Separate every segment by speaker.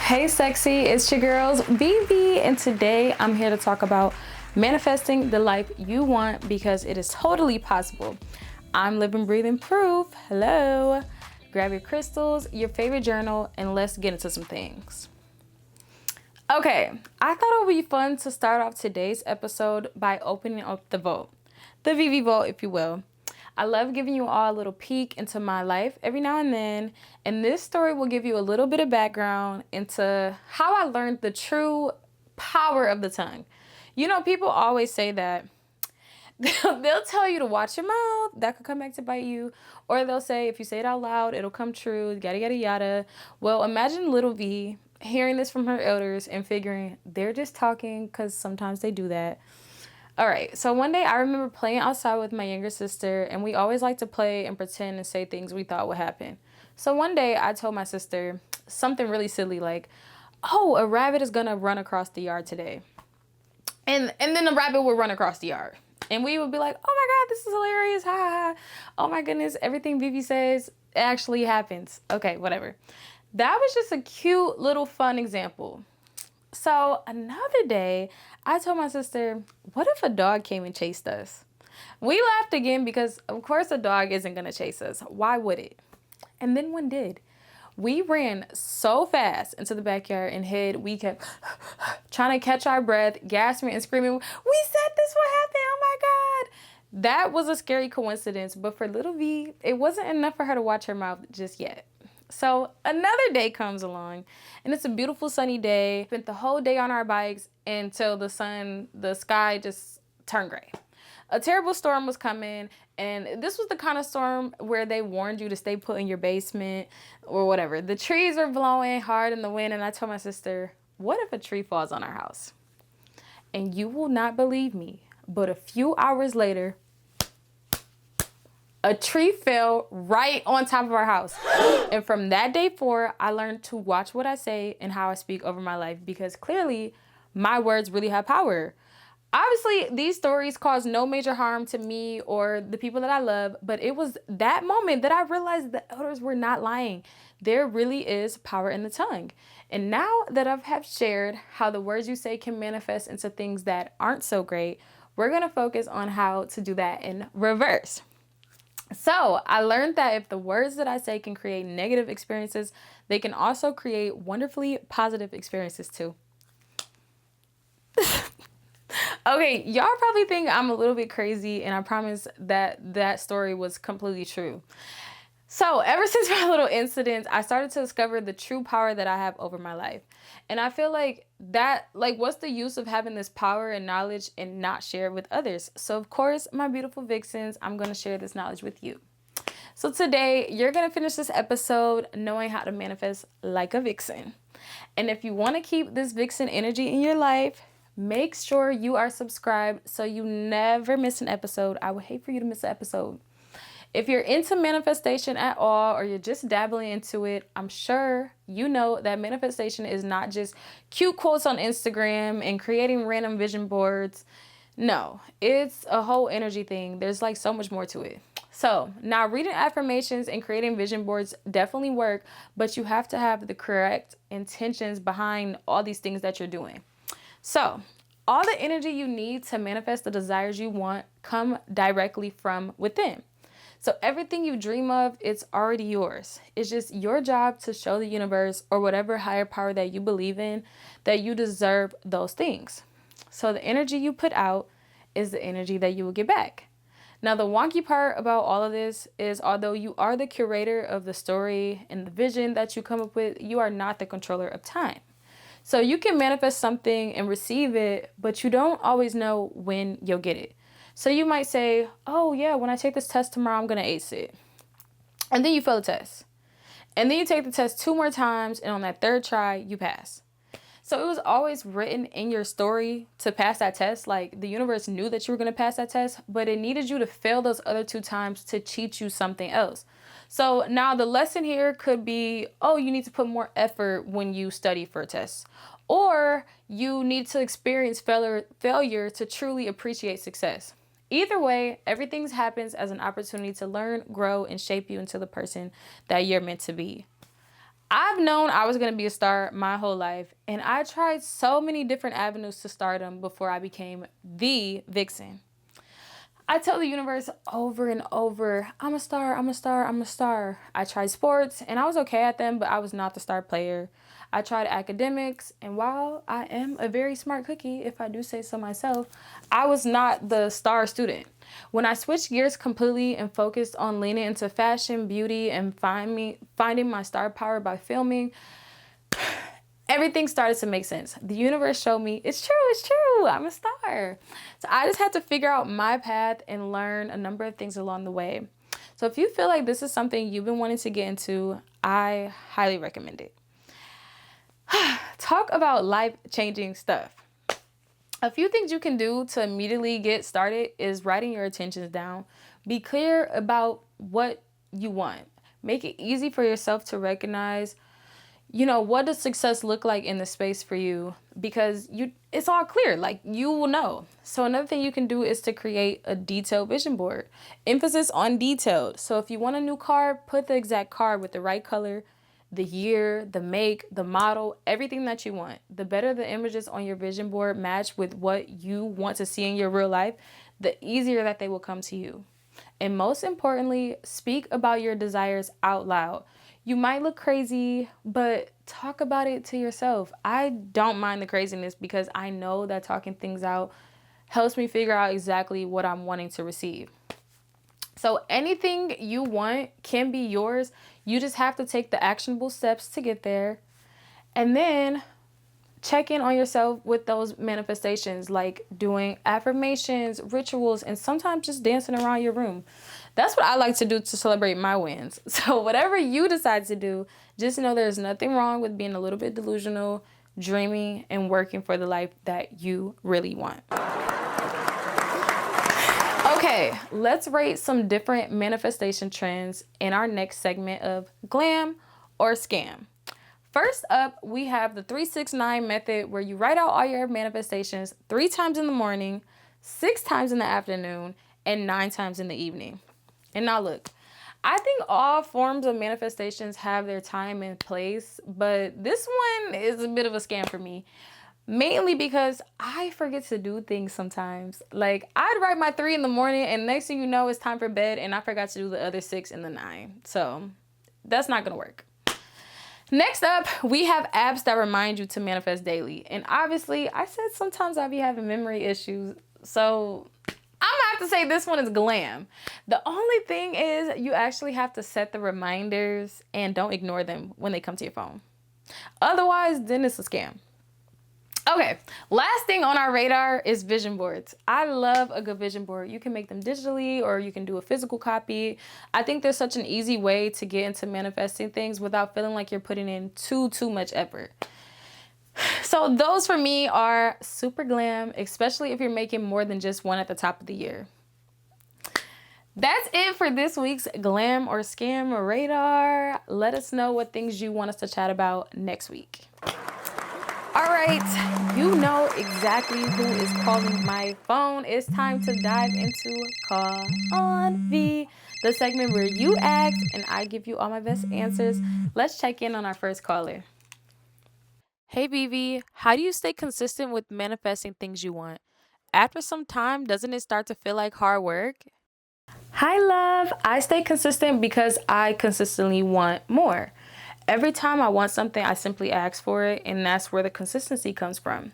Speaker 1: Hey sexy, it's your girls Vivi, and today I'm here to talk about manifesting the life you want because it is totally possible. I'm living, breathing proof. Hello. Grab your crystals, your favorite journal, and let's get into some things. Okay, I thought it would be fun to start off today's episode by opening up the vault, the Vivi Vault, if you will. I love giving you all a little peek into my life every now and then, and this story will give you a little bit of background into how I learned the true power of the tongue. You know, people always say that they'll tell you to watch your mouth, that could come back to bite you, or they'll say if you say it out loud, it'll come true, yada yada yada. Well, imagine little V hearing this from her elders and figuring they're just talking because sometimes they do that. All right, so one day I remember playing outside with my younger sister, and we always like to play and pretend and say things we thought would happen. So one day I told my sister something really silly like, oh, a rabbit is gonna run across the yard today. And then the rabbit would run across the yard. And we would be like, oh my God, this is hilarious, ha ha ha. Oh my goodness, everything Vivi says actually happens. Okay, whatever. That was just a cute little fun example. So another day, I told my sister, what if a dog came and chased us? We laughed again because, of course, a dog isn't going to chase us. Why would it? And then one did. We ran so fast into the backyard and hid. We kept trying to catch our breath, gasping and screaming, we said this would happen. Oh my God. That was a scary coincidence. But for little V, it wasn't enough for her to watch her mouth just yet. So another day comes along, and it's a beautiful sunny day. Spent the whole day on our bikes until the sky just turned gray. A terrible storm was coming, and this was the kind of storm where they warned you to stay put in your basement or whatever. The trees were blowing hard in the wind, and I told my sister, what if a tree falls on our house? And you will not believe me, but a few hours later, a tree fell right on top of our house. And from that day forward, I learned to watch what I say and how I speak over my life because clearly my words really have power. Obviously, these stories caused no major harm to me or the people that I love, but it was that moment that I realized the elders were not lying. There really is power in the tongue. And now that I have shared how the words you say can manifest into things that aren't so great, we're gonna focus on how to do that in reverse. So I learned that if the words that I say can create negative experiences, they can also create wonderfully positive experiences too. Okay, y'all probably think I'm a little bit crazy, and I promise that story was completely true. So ever since my little incident, I started to discover the true power that I have over my life. And I feel like what's the use of having this power and knowledge and not share it with others? So of course, my beautiful vixens, I'm going to share this knowledge with you. So today, you're going to finish this episode knowing how to manifest like a vixen. And if you want to keep this vixen energy in your life, make sure you are subscribed so you never miss an episode. I would hate for you to miss an episode. If you're into manifestation at all, or you're just dabbling into it, I'm sure you know that manifestation is not just cute quotes on Instagram and creating random vision boards. No, it's a whole energy thing. There's like so much more to it. So now reading affirmations and creating vision boards definitely work, but you have to have the correct intentions behind all these things that you're doing. So all the energy you need to manifest the desires you want come directly from within. So everything you dream of, it's already yours. It's just your job to show the universe or whatever higher power that you believe in that you deserve those things. So the energy you put out is the energy that you will get back. Now, the wonky part about all of this is although you are the curator of the story and the vision that you come up with, you are not the controller of time. So you can manifest something and receive it, but you don't always know when you'll get it. So you might say, oh yeah, when I take this test tomorrow, I'm going to ace it. And then you fail the test. And then you take the test 2 more times, and on that 3rd try, you pass. So it was always written in your story to pass that test. Like the universe knew that you were going to pass that test, but it needed you to fail those other 2 times to teach you something else. So now the lesson here could be, oh, you need to put more effort when you study for a test. Or you need to experience failure to truly appreciate success. Either way, everything happens as an opportunity to learn, grow, and shape you into the person that you're meant to be. I've known I was going to be a star my whole life, and I tried so many different avenues to stardom before I became the Vixen. I tell the universe over and over, I'm a star, I'm a star, I'm a star. I tried sports and I was okay at them, but I was not the star player. I tried academics, and while I am a very smart cookie, if I do say so myself, I was not the star student. When I switched gears completely and focused on leaning into fashion, beauty, and finding my star power by filming, everything started to make sense. The universe showed me, it's true, I'm a star. So I just had to figure out my path and learn a number of things along the way. So if you feel like this is something you've been wanting to get into, I highly recommend it. Talk about life-changing stuff. A few things you can do to immediately get started is writing your intentions down. Be clear about what you want. Make it easy for yourself to recognize, what does success look like in the space for you? Because it's all clear, like you will know. So another thing you can do is to create a detailed vision board. Emphasis on detailed. So if you want a new car, put the exact car with the right color, the year, the make, the model, everything that you want. The better the images on your vision board match with what you want to see in your real life, the easier that they will come to you. And most importantly, speak about your desires out loud. You might look crazy, but talk about it to yourself. I don't mind the craziness because I know that talking things out helps me figure out exactly what I'm wanting to receive. So anything you want can be yours. You just have to take the actionable steps to get there. And then check in on yourself with those manifestations, like doing affirmations, rituals, and sometimes just dancing around your room. That's what I like to do to celebrate my wins. So whatever you decide to do, just know there's nothing wrong with being a little bit delusional, dreaming, and working for the life that you really want. Okay, let's rate some different manifestation trends in our next segment of Glam or Scam. First up, we have the 369 method, where you write out all your manifestations 3 times in the morning, 6 times in the afternoon, and 9 times in the evening. And now look, I think all forms of manifestations have their time and place, but this one is a bit of a scam for me. Mainly because I forget to do things sometimes. Like, I'd write my 3 in the morning and next thing you know, it's time for bed and I forgot to do the other 6 and the 9. So that's not gonna work. Next up, we have apps that remind you to manifest daily. And obviously, I said sometimes I be having memory issues. So I'm gonna have to say this one is Glam. The only thing is you actually have to set the reminders and don't ignore them when they come to your phone. Otherwise, then it's a scam. Okay, last thing on our radar is vision boards. I love a good vision board. You can make them digitally or you can do a physical copy. I think there's such an easy way to get into manifesting things without feeling like you're putting in too much effort. So those for me are super glam, especially if you're making more than just one at the top of the year. That's it for this week's Glam or Scam Radar. Let us know what things you want us to chat about next week. All right, you know exactly who is calling my phone. It's time to dive into Call on V, the segment where you ask and I give you all my best answers. Let's check in on our first caller. Hey, Vivi, how do you stay consistent with manifesting things you want? After some time, doesn't it start to feel like hard work? Hi, love. I stay consistent because I consistently want more. Every time I want something, I simply ask for it, and that's where the consistency comes from.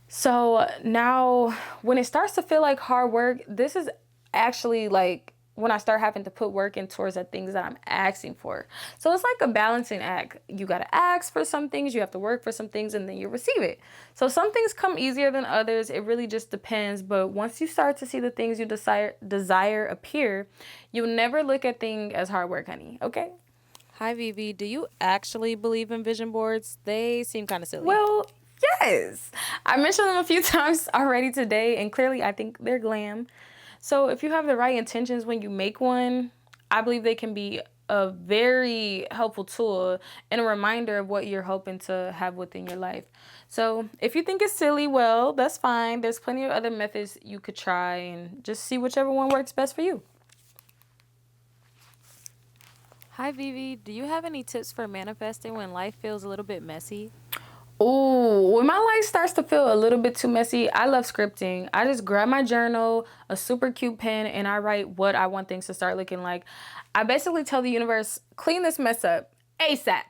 Speaker 1: So now when it starts to feel like hard work, this is actually like when I start having to put work in towards the things that I'm asking for. So it's like a balancing act. You got to ask for some things, you have to work for some things, and then you receive it. So some things come easier than others. It really just depends. But once you start to see the things you desire appear, you'll never look at things as hard work, honey. Okay? Hi, Vivi. Do you actually believe in vision boards? They seem kind of silly. Well, yes. I mentioned them a few times already today, and clearly I think they're glam. So if you have the right intentions when you make one, I believe they can be a very helpful tool and a reminder of what you're hoping to have within your life. So if you think it's silly, well, that's fine. There's plenty of other methods you could try and just see whichever one works best for you. Hi, Vivi. Do you have any tips for manifesting when life feels a little bit messy?
Speaker 2: Ooh, when my life starts to feel a little bit too messy, I love scripting. I just grab my journal, a super cute pen, and I write what I want things to start looking like. I basically tell the universe, clean this mess up ASAP.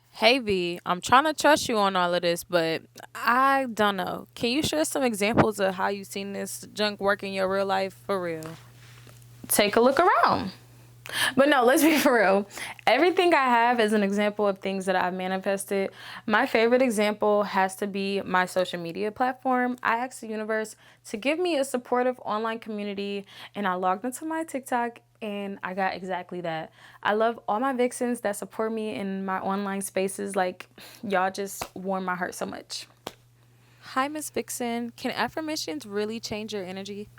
Speaker 1: Hey, V, I'm trying to trust you on all of this, but I don't know. Can you share some examples of how you've seen this junk work in your real life for real?
Speaker 2: Take a look around. But no, let's be for real. Everything I have is an example of things that I've manifested. My favorite example has to be my social media platform. I asked the universe to give me a supportive online community, and I logged into my TikTok and I got exactly that. I love all my vixens that support me in my online spaces. Like, y'all just warm my heart so much.
Speaker 1: Hi, Miss Vixen. Can affirmations really change your energy?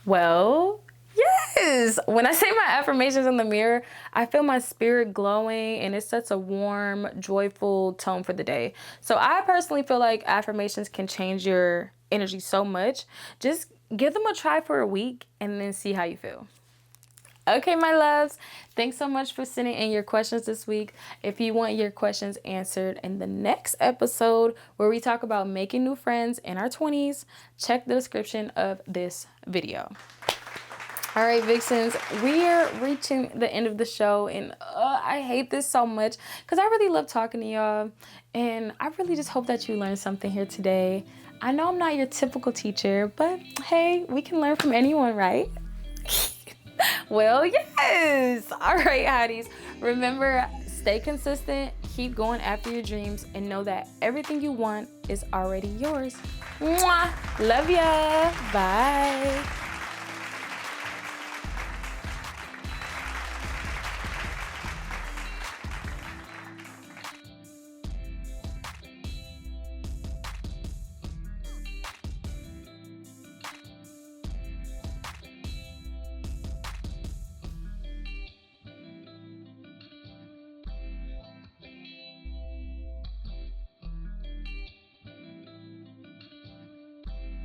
Speaker 2: Well, yes. When I say my affirmations in the mirror, I feel my spirit glowing and it sets a warm, joyful tone for the day. So I personally feel like affirmations can change your energy so much. Just give them a try for a week and then see how you feel. Okay, my loves, thanks so much for sending in your questions this week. If you want your questions answered in the next episode where we talk about making new friends in our 20s, check the description of this video. All right, Vixens, we are reaching the end of the show, and I hate this so much because I really love talking to y'all, and I really just hope that you learned something here today. I know I'm not your typical teacher, but hey, we can learn from anyone, right? Well, yes. All right, hotties. Remember, stay consistent, keep going after your dreams, and know that everything you want is already yours. Mwah. Love ya. Bye.